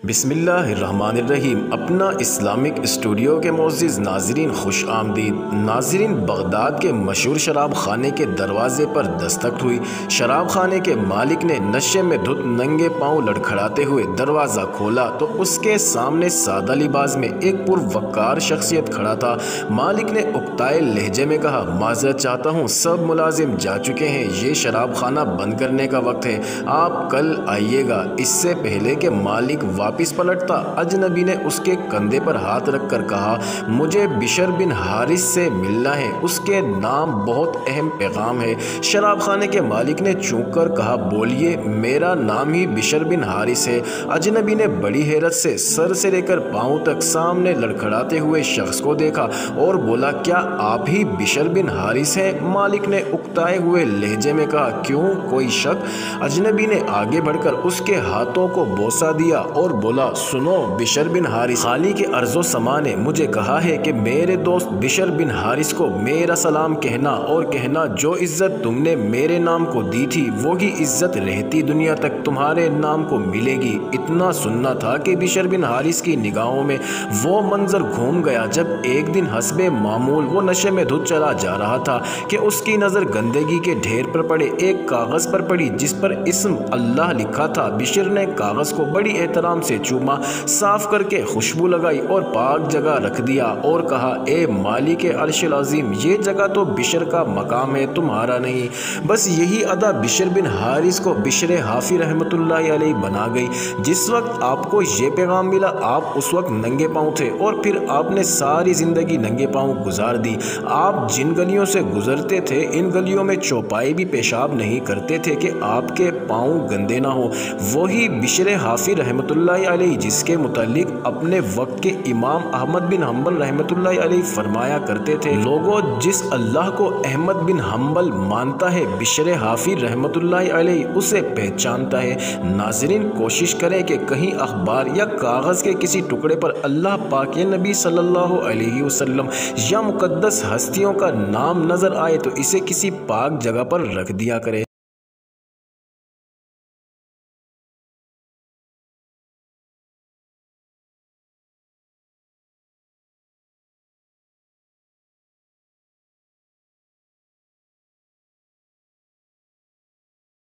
بسم اللہ الرحمن الرحیم۔ اپنا اسلامک اسٹوڈیو کے معزز ناظرین خوش آمدید۔ ناظرین، بغداد کے مشہور شراب خانے کے دروازے پر دستک ہوئی۔ شراب خانے کے مالک نے نشے میں دھت ننگے پاؤں لڑکھڑاتے ہوئے دروازہ کھولا تو اس کے سامنے سادہ لباس میں ایک پروقار شخصیت کھڑا تھا۔ مالک نے اکتائے لہجے میں کہا، معذرت چاہتا ہوں، سب ملازم جا چکے ہیں، یہ شراب خانہ بند کرنے کا وقت ہے، آپ کل آئیے گا۔ اس سے پہلے کہ مالک واپس پلٹتا، اجنبی نے اس کے کندھے پر ہاتھ رکھ کر کہا، مجھے بشر بن حارث سے ملنا ہے، اس کے نام بہت اہم پیغام ہے۔ شراب خانے کے مالک نے چونک کر کہا، بولیے، میرا نام ہی بشر بن حارث ہے۔ اجنبی نے بڑی حیرت سے سر سے لے کر پاؤں تک سامنے لڑکھڑاتے ہوئے شخص کو دیکھا اور بولا، کیا آپ ہی بشر بن حارث ہیں؟ مالک نے اکتائے ہوئے لہجے میں کہا، کیوں، کوئی شک؟ اجنبی نے آگے بڑھ کر اس کے ہاتھوں کو بوسہ دیا اور بولا، سنو بشر بن حارث، خالی کے عرض و سما نے مجھے کہا ہے کہ میرے دوست بشر بن حارث کو میرا سلام کہنا اور کہنا، جو عزت تم نے میرے نام کو دی تھی وہی عزت رہتی دنیا تک تمہارے نام کو ملے گی۔ اتنا سننا تھا کہ بشر بن حارث کی نگاہوں میں وہ منظر گھوم گیا جب ایک دن حسب معمول وہ نشے میں دھت چلا جا رہا تھا کہ اس کی نظر گندگی کے ڈھیر پر پڑے ایک کاغذ پر پڑی جس پر اسم اللہ لکھا تھا۔ بشر نے کاغذ کو بڑی احترام سے چوما، صاف کر کے خوشبو لگائی اور پاک جگہ رکھ دیا اور کہا، اے مالک عرش العظیم، یہ جگہ تو بشر کا مقام ہے، تمہارا نہیں۔ بس یہی ادا بشر بن حارث کو بشر حافی رحمۃ اللہ علیہ بنا گئی۔ جس وقت آپ کو یہ پیغام ملا، آپ اس وقت ننگے پاؤں تھے اور پھر آپ نے ساری زندگی ننگے پاؤں گزار دی۔ آپ جن گلیوں سے گزرتے تھے، ان گلیوں میں چوپائے بھی پیشاب نہیں کرتے تھے کہ آپ کے پاؤں گندے نہ ہوں۔ وہی بشر حافی رحمۃ اللہ علیہ جس کے متعلق اپنے وقت کے امام احمد بن حنبل رحمۃ اللہ علیہ فرمایا کرتے تھے، لوگوں، جس اللہ کو احمد بن حنبل مانتا ہے، بشر حافی رحمۃ اللہ علیہ اسے پہچانتا ہے۔ ناظرین، کوشش کریں کہ کہیں اخبار یا کاغذ کے کسی ٹکڑے پر اللہ پاک یا نبی صلی اللہ علیہ وسلم یا مقدس ہستیوں کا نام نظر آئے تو اسے کسی پاک جگہ پر رکھ دیا کرے۔